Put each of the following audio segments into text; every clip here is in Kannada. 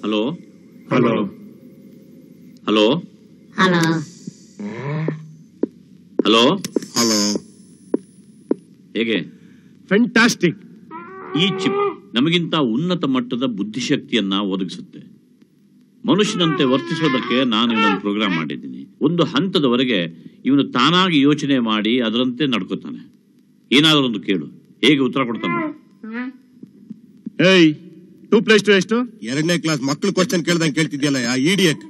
Hello hello hello hello hello hello. ಹೇಗೆ? ಫ್ಯಾಂಟಾಸ್ಟಿಕ್. ಈ ಚಿಪ್ ನಮಗಿಂತ ಉನ್ನತ ಮಟ್ಟದ ಬುದ್ಧಿಶಕ್ತಿಯನ್ನ ಒದಗಿಸುತ್ತೆ. ಮನುಷ್ಯನಂತೆ ವರ್ತಿಸೋದಕ್ಕೆ ನಾನು ಇವನನ್ನು ಪ್ರೋಗ್ರಾಮ್ ಮಾಡಿದ್ದೀನಿ. ಒಂದು ಹಂತದವರೆಗೆ ಇವನು ತಾನಾಗಿ ಯೋಚನೆ ಮಾಡಿ ಅದರಂತೆ ನಡ್ಕೋತಾನೆ. ಏನಾದರೂ ಒಂದು ಕೇಳು, ಹೇಗೆ ಉತ್ತರ ಕೊಡ್ತಾನೆ? ಏಯ್ 2+2 ಎಷ್ಟು? 2ನೇ ಕ್ಲಾಸ್ ಮಕ್ಕಳು ಕ್ವಶನ್ ಕೇಳ್ದಂಗೆ ಕೇಳ್ತಿದ್ಯಲ್ಲ ಇಡಿಯಟ್.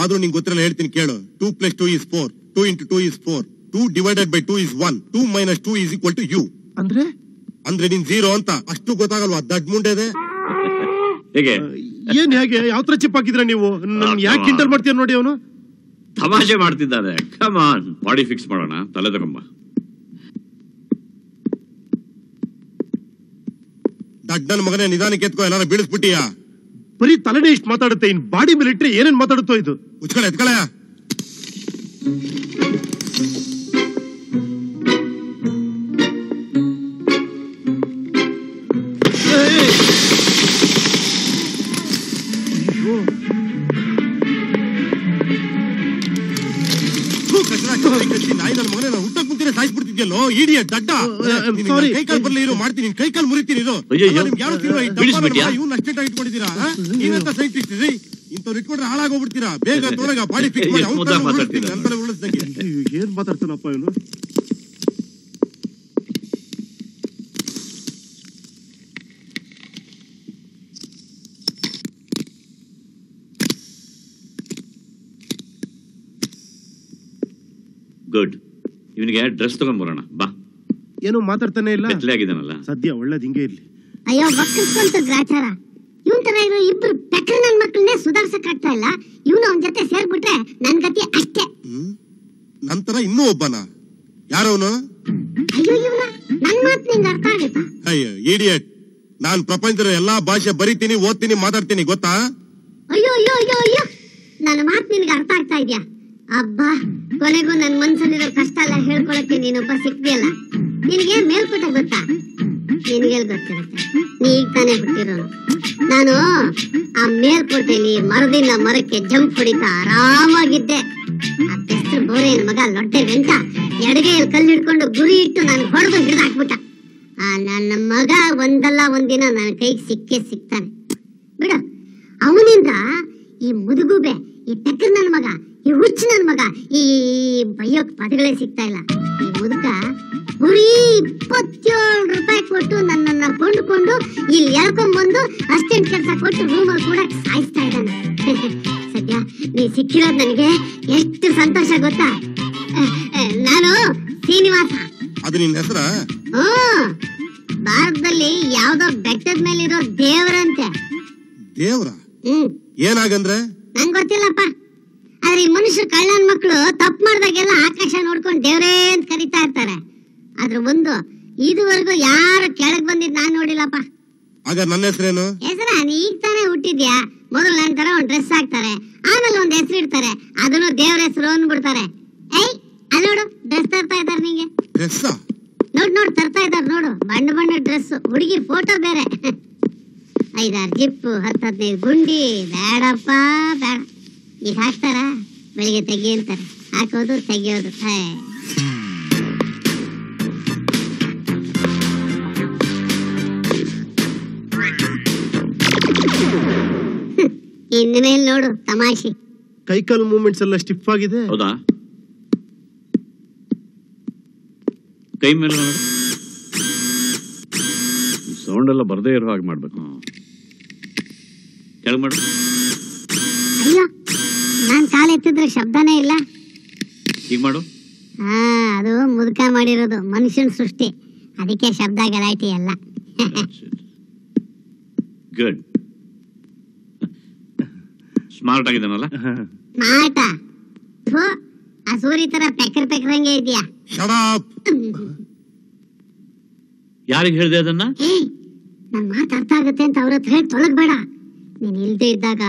ಆದ್ರೂ ನಿಂಗೆ ಗೊತ್ತಿರಲ್ಲ, ಹೇಳ್ತೀನಿ ಕೇಳು. 2+2 is 4. 2 into 2 is 4. 2 divided by 2 is 1. 2 minus 2 is equal to u. ಅಂದ್ರೆ ನೀನ್ 0 ಅಂತ. ಅಷ್ಟು ಗೊತ್ತಾಗಲ್ವಾ? ದಡ್ ಮುಂಡೆದೆ. ಹೇಗೆ? ಏನ್ ಹೇಗೆ? ಯಾವ ತರ ಚಿಪ್ ಹಾಕಿದ್ರೆ ನೀವು? ಯಾಕೆ ಇಂಟರ್ ಮಾಡ್ತೀರ ನೋಡಿ. ಅವನು ತಮಾಷೆ ಮಾಡ್ತಿದ್ದಾನೆ. ಕಮ್ ಆನ್, ಬಾಡಿ ಫಿಕ್ಸ್ ಮಾಡೋಣ. ತಲೆ ತಗೊಂಬ. ದಡ್ಡನ ಮಗನೇ, ನಿಧಾನಕ್ಕೆ ಎತ್ಕೋ, ಎಲ್ಲಾರ ಬೀಳಿಸ್ಬಿಟ್ಟಿಯಾ? ಬರೀ ತಲೆನೇ ಇಷ್ಟು ಮಾತಾಡುತ್ತೆ, ಇನ್ ಬಾಡಿ ಮೇಲೆ ಇಟ್ರೆ ಏನೇನ್ ಮಾತಾಡುತ್ತೋ ಇದು. ಉಚ್ಕಳೆ ಎತ್ಕಳೆ. ನಾಯಿ ನನ್ನ ಮಗನೇ, ನಾನು ಹುಟ್ಟಕ್ ಮುಂಚೆ ಸಾಯಿಸ್ಬಿಡ್ತಿದ್ಯಲ್ಲೋ ಇಡಿಯಟ್ ದಡ್ಡ. ಕೈ ಕಾಲು ಬರ್ಲಿ ಇರು, ಮಾಡ್ತೀನಿ. ಕೈ ಕಾಲು ಮುರಿತೀನಿ ಇರು. ಇವ್ನು ಅಷ್ಟೇಟ್ ಇಟ್ಕೊಂಡಿದ್ದೀರಾ? ನೀವೆಂತ ಸೈಂಟಿಸ್ಟ್ ರೀ? ಇಂಥವ್ರು ಇಟ್ಕೊಂಡ್ರೆ ಹಾಳಾಗೋಗ್ಬಿಡ್ತೀರಾ. ಬೇಗ ತೊಳಗ ಬಾಡಿ ಫಿಕ್ಸ್ ಮಾಡಿ ಅಂತಲೇ ಉಳಿಸ್ದಂಗೆ. ಏನ್ ಮಾತಾಡ್ತಾನಪ್ಪ ಇವನು? ಗುಡ್. ಇವನಿಗೆ ಡ್ರೆಸ್ ತಗೊಂಡ್ಬರೋಣ ಬಾ. ಏನು ಮಾತಾಡ್ತಾನೆ ಇಲ್ಲ. ಬೆತ್ತಲೆ ಆಗಿದ್ದಾನಲ್ಲ ಸದ್ಯ. ಒಳ್ಳೇದ್ ಹಿಂಗೆ ಇರ್ಲಿ. ಅಯ್ಯೋ ಮಕ್ಕಳ್ಸ್ಕೊಂತ ಗ್ರಾಚಾರ. ಇವನ್ ತರ ಇರೋ ಇಬ್ರು ಪೆಟ್ರ ನನ್ ಮಕ್ಕಳನ್ನೇ ಸುಧಾರ್ಸಕ್ ಆಗ್ತಾ ಇಲ್ಲ. ಇವನು ಅವನ ಜೊತೆ ಸೇರ್ಬಿಟ್ರೆ ನನ್ ಗತಿ ಅಷ್ಟೇ. ನಂತರ ಇನ್ನೂ ಒಬ್ಬನ. ಯಾರವನು? ಅಯ್ಯೋ ಇವನ ನನ್ ಮಾತ್ ನಿಂಗೆ ಅರ್ಥ ಆಗುತ್ತಾ? ಅಯ್ಯೋ ಇಡಿಯಟ್. ನಾನ್ ಪ್ರಪಂಚದ ಎಲ್ಲಾ ಭಾಷೆ ಬರೀತೀನಿ, ಓದ್ತೀನಿ, ಮಾತಾಡ್ತೀನಿ, ಗೊತ್ತಾ? ಅಯ್ಯೋ ಅಯ್ಯೋ ಅಯ್ಯೋ ಅಯ್ಯೋ, ನನ್ನ ಮಾತ್ ನಿನ್ಗೆ ಅರ್ಥ ಆಗ್ತಾ ಇದ್ಯಾ? ಅಬ್ಬಾ, ಕೊನೆಗೂ ನನ್ ಮನ್ಸಲ್ಲಿರೋ ಕಷ್ಟ ಎಲ್ಲ ಹೇಳ್ಕೊಳಕ್ಕೆ ನೀನೊಬ್ಬ ಸಿಕ್ತಿಯಲ್ಲ. ನಿನಗೆ ಮೇಲ್ಪುಟ ಗೊತ್ತಾ? ನಿನಗೆಲ್ ಗೊತ್ತಿರುತ್ತೆ, ನೀ ಈಗ ತಾನೇ ಹುಟ್ಟಿರೋನು. ನಾನು ಆ ಮೇಲ್ಕೋಟೆಯಲ್ಲಿ ಮರದಿಂದ ಮರಕ್ಕೆ ಜಂಪ್ ಹೊಡಿತಾ ಆರಾಮಾಗಿದ್ದೆ. ಆ ಬೆಸ್ರು ಬೋರೆಯನ್ ಮಗ ಲೊಟ್ಟೆ ವೆಂಟ ಎಡಗೈಯಲ್ಲಿ ಕಲ್ಲು ಹಿಡ್ಕೊಂಡು ಗುರಿ ಇಟ್ಟು ನಾನು ಹೊಡೆದು ಹಿಡಿದಾಕ್ಬಿಟ್ಟ. ನನ್ನ ಮಗ ಒಂದಲ್ಲ ಒಂದಿನ ನನ್ನ ಕೈಗೆ ಸಿಕ್ಕೇ ಸಿಗ್ತಾನೆ ಬಿಡು. ಅವನಿಂದ ಈ ಮುದುಗುಬೆ, ಈ ಟಕ್ಕರ್ ನನ್ನ ಮಗ, ಈ ಹುಚ್ಚು ನನ್ನ ಮಗ, ಈ ಬೈಯೋಕ್ ಪದಗಳೇ ಸಿಗ್ತಾ ಇಲ್ಲ. ಈ ಮುದುಕ ಬರೀ 27 ರೂಪಾಯಿ ಕೊಟ್ಟು ನನ್ನನ್ನ ಕೊಂಡುಕೊಂಡು ಇಲ್ಲಿ ಎಳ್ಕೊಂಡ್ಬಂದು ಅಷ್ಟೇನ್ ಕೆಲಸ ಕೊಟ್ಟು ರೂಮಲ್ಲಿ ಕೂಡ ಸಾಯಿಸ್ತಾ ಇದ್ದಾನೆ. ಸದ್ಯ ನೀ ಸಿಕ್ಕಿರೋದು ನನಗೆ ಎಷ್ಟು ಸಂತೋಷ ಗೊತ್ತಾ? ನಾನು ಶ್ರೀನಿವಾಸ. ಅದು ನಿನ್ನ ಹೆಸರ? ಭಾರತದಲ್ಲಿ ಯಾವ್ದೋ ಬೆಟ್ಟದ ಮೇಲಿರೋ ದೇವರಂತೆ. ದೇವ್ರ? ಏನಾಗಂದ್ರೆ ನಂಗೆ ಗೊತ್ತಿಲ್ಲಪ್ಪ. ಆದ್ರೆ ಈ ಮನುಷ್ಯರು ಕಳ್ಳನ ಮಕ್ಕಳು ತಪ್ಪು ಮಾಡಿದಾಗೆಲ್ಲ ಆಕಾಶ ನೋಡ್ಕೊಂಡು ದೇವ್ರೇ ಅಂತ ಕರಿತಾ ಇರ್ತಾರೆ. ಆದ್ರೆ ಒಂದು ಇದುವರೆಗೂ ಯಾರು ಕೆಳಗ್ ಬಂದಿದ್ ನಾನ್ ನೋಡಿಲ್ಲಪ್ಪ. ಆಗ ನನ್ನ ಹೆಸರೇನು? ಹೆಸರ ಈಗ ತಾನೇ ಹುಟ್ಟಿದ್ಯಾ. ಮೊದಲು ನನ್ನ ತರ ಒಂದ್ ಡ್ರೆಸ್ ಹಾಕ್ತಾರೆ, ಆಮೇಲೆ ಒಂದ್ ಹೆಸರು ಇಡ್ತಾರೆ, ಅದನ್ನು ದೇವ್ರ ಹೆಸರು ಅಂದ್ಬಿಡ್ತಾರೆ. ಏಯ್ ಅಲ್ಲಿ ನೋಡು, ಡ್ರೆಸ್ ತರ್ತಾ ಇದಾರೆ ನಿಂಗೆ. ನೋಡ್ ತರ್ತಾ ಇದಾರೆ ನೋಡು, ಬಣ್ಣ ಬಣ್ಣ ಡ್ರೆಸ್, ಹುಡುಗಿ ಫೋಟೋ ಬೇರೆ. 5-6 ಜಿಪ್ಪು, 10-15 ಗುಂಡಿ. ಬೇಡಪ್ಪ ಬೇಡ. ಈಗ ಹಾಕ್ತಾರ, ಬೆಳಿಗ್ಗೆ ತೆಗಿ ಅಂತಾರೆ, ಹಾಕೋದು ತೆಗಿಯೋದು. ಇನ್ಮೇಲೆ ನೋಡು ತಮಾಷೆ. ಕೈಕಾಲ್ ಮೂವ್ಮೆಂಟ್ಸ್ ಎಲ್ಲ ಸ್ಟಿಫ್ ಆಗಿದೆ. ಹೌದಾ? ಕೈ ಮೇಲೆ ಸೌಂಡ್ ಎಲ್ಲ ಬರ್ದೇ ಇರೋ ಹಾಗೆ ಮಾಡ್ಬೇಕು. ಕೆಳಗೆ ಮಾಡು. ಅಯ್ಯೋ, ನಾನ್ ಕಾಲ್ ಎತ್ತಿದ್ರೆ ಶಬ್ದನೇ ಇಲ್ಲ. ಈಗ ಮಾಡು. ಅದು ಮುದುಕ ಮಾಡಿರೋದು, ಮನುಷ್ಯನ ಸೃಷ್ಟಿ, ಅದಕ್ಕೆ ಶಬ್ದ ಗಲಾಟೆ ಎಲ್ಲ. ಗುಡ್. ಸ್ಮಾರ್ಟ್ ಆಗಿದ್ದಾನಲ್ಲ? ಸ್ಮಾರ್ಟ? ಆ ಸೂರಿ ತರ ಪೆಕ್ಕರಂಗೆ ಇದೆಯಾ? ಯಾರಿಗೆ ಹೇಳಿದೆ ಅದನ್ನ? ನನ್ ಮಾತು ಅರ್ಥ ಆಗುತ್ತೆ ಅಂತ ಅವ್ರ ಹತ್ರ ಹೇಳಿ ತೊಳಗ್ಬೇಡ. ನೀನ್ ಇಲ್ದೇ ಇದ್ದಾಗ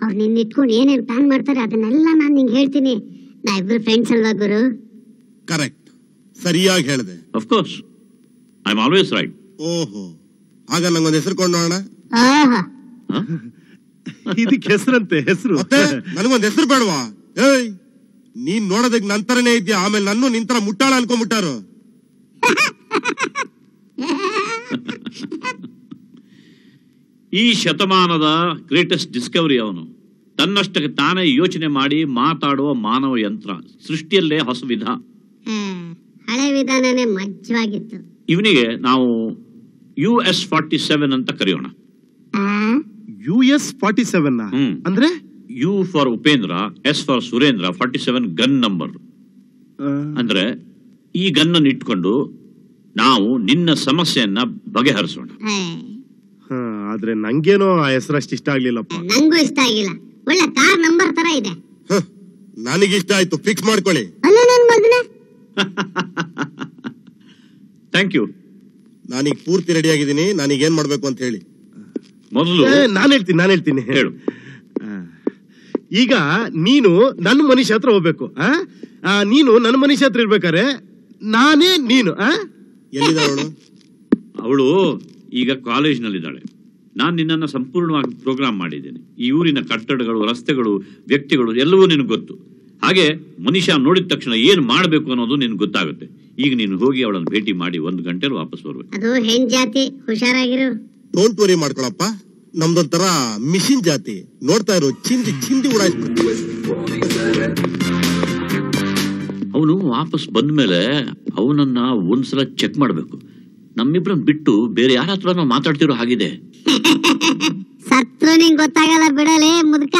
ಅವ್ರು ನಿನ್ನ ಇಟ್ಕೊಂಡು ಏನೇನ್ ಪ್ಲಾನ್ ಮಾಡ್ತಾರೆ ಅದನ್ನೆಲ್ಲ ನಾನ್ ನಿಂಗೆ ಹೇಳ್ತೀನಿ. ನಾ ಇಬ್ರು ಫ್ರೆಂಡ್ಸ್ ಅಲ್ವಾ ಗುರು? ಕರೆಕ್ಟ್, ಸರಿಯಾಗಿ ಹೇಳಿದೆ. Of course, I am always right. ಓಹೋ, ಆಗ ನಂಗೊಂದು ಹೆಸರು ಕೊಂಡೋಣ. ಇದಕ್ಕೆ ಹೆಸರಂತೆ ಹೆಸರು. ನನಗೊಂದು ಹೆಸರು ಬೇಡವಾ? ಏಯ್, ನೀನ್ ನೋಡೋದಕ್ ನಂತರನೇ ಇದ್ಯಾ, ಆಮೇಲೆ ನನ್ನ ನಿಂತರ ಮುಟ್ಟಾಳ ಅನ್ಕೊಂಡ್ಬಿಟ್ಟಾರು. ಈ ಶತಮಾನದ ಗ್ರೇಟೆಸ್ಟ್ ಡಿಸ್ಕವರಿ ಅವನು. ತನ್ನಷ್ಟಕ್ಕೆ ತಾನೇ ಯೋಚನೆ ಮಾಡಿ ಮಾತಾಡುವ ಮಾನವ ಯಂತ್ರ. ಸೃಷ್ಟಿಯಲ್ಲೇ ಹೊಸ ವಿಧ. ಹಳೆ ವಿಧಾನನೇ ಮಜ್ವಾಗಿತ್ತು. ಇವನಿಗೆ ನಾವು US-47 ಅಂತ ಕರೆಯೋಣ. US-47 ಅಂದ್ರೆ? U for Upendra, S for Surendra, 47 gun number. ಅಂದ್ರೆ ಈ ಗನ್ ಅನ್ನು ಇಟ್ಕೊಂಡು ನಾವು ನಿನ್ನ ಸಮಸ್ಯೆಯನ್ನ ಬಗೆಹರಿಸೋಣ. ಆದ್ರೆ ನಂಗೇನೋ ಆ ಹೆಸರಷ್ಟು ಇಷ್ಟ ಆಗ್ಲಿಲ್ಲಪ್ಪ. ನಂಗೂ ಇಷ್ಟ ಆಗಿಲ್ಲ. ಒಳ್ಳೆ ಕಾರ್ ನಂಬರ್ ತರ ಇದೆ. ನನಗೆ ಇಷ್ಟ ಆಯ್ತು, ಫಿಕ್ಸ್ ಮಾಡ್ಕೊಳ್ಳಿ. ಅಲ್ಲ ನನ್ ಮಗನೇ. Thank you. ನಾನೀಗ ಪೂರ್ತಿ ರೆಡಿ ಆಗಿದ್ದೀನಿ. ನಾನೀಗ ಏನ್ ಮಾಡ್ಬೇಕು ಅಂತ ಹೇಳಿ. ಮೊದಲು ನಾನು ಹೇಳ್ತೀನಿ. ಹೇಳು. ಈಗ ನೀನು ನನ್ನ ಮನುಷ್ಯ ಹತ್ರ ಹೋಗ್ಬೇಕು. ನೀನು ನನ್ನ ಮನುಷ್ಯ ಹತ್ರ ಇರ್ಬೇಕಾರೆ ನಾನೇ ನೀನು. ಎಲ್ಲಿದ್ದಾಳು ಅವಳು? ಈಗ ಕಾಲೇಜ್ನಲ್ಲಿದ್ದಾಳೆ. ನಾನು ನಿನ್ನನ್ನು ಸಂಪೂರ್ಣವಾಗಿ ಪ್ರೋಗ್ರಾಮ್ ಮಾಡಿದ್ದೇನೆ. ಈ ಊರಿನ ಕಟ್ಟಡಗಳು, ರಸ್ತೆಗಳು, ವ್ಯಕ್ತಿಗಳು ಎಲ್ಲವೂ ನಿನಗೆ ಗೊತ್ತು. ಹಾಗೆ ಮನುಷ್ಯ ನೋಡಿದ ತಕ್ಷಣ ಏನು ಮಾಡಬೇಕು ಅನ್ನೋದು ನಿನ್ಗೆ ಗೊತ್ತಾಗುತ್ತೆ. ಈಗ ನೀನು ಹೋಗಿ ಅವಳನ್ನು ಭೇಟಿ ಮಾಡಿ 1 ಗಂಟೆಲಿ ವಾಪಸ್ ಬರ್ಬೇಕು. ಅದು ಹೆಣ್ ಜಾತಿ, ಹುಷಾರಾಗಿರು. ಡೋಂಟ್ ವರಿ ಮಾಡ್ಕೊಳಪ್ಪ, ನಮ್ದೊಂಥರ ಮಿಷಿನ್ ಜಾತಿ. ನೋಡ್ತಾ ಇರೋ, ಚಿಂದಿ ಉಡಾಯಿಸ್ಬಿಡ್ತೀವಿ. ಅವನು ವಾಪಸ್ ಬಂದ ಮೇಲೆ ಅವನನ್ನ ಒಂದ್ಸಲ ಚೆಕ್ ಮಾಡ್ಬೇಕು. ನಮ್ಮಿಬ್ರನ್ನ ಬಿಟ್ಟು ಬೇರೆ ಯಾರ ಹತ್ರ ನಾವು ಮಾತಾಡ್ತಿರೋ ಹಾಗಿದೆ. ಸತ್ರು ನಿಂಗೆ ಗೊತ್ತಾಗಲ್ಲ ಬಿಡಲೇ ಮುದುಕ.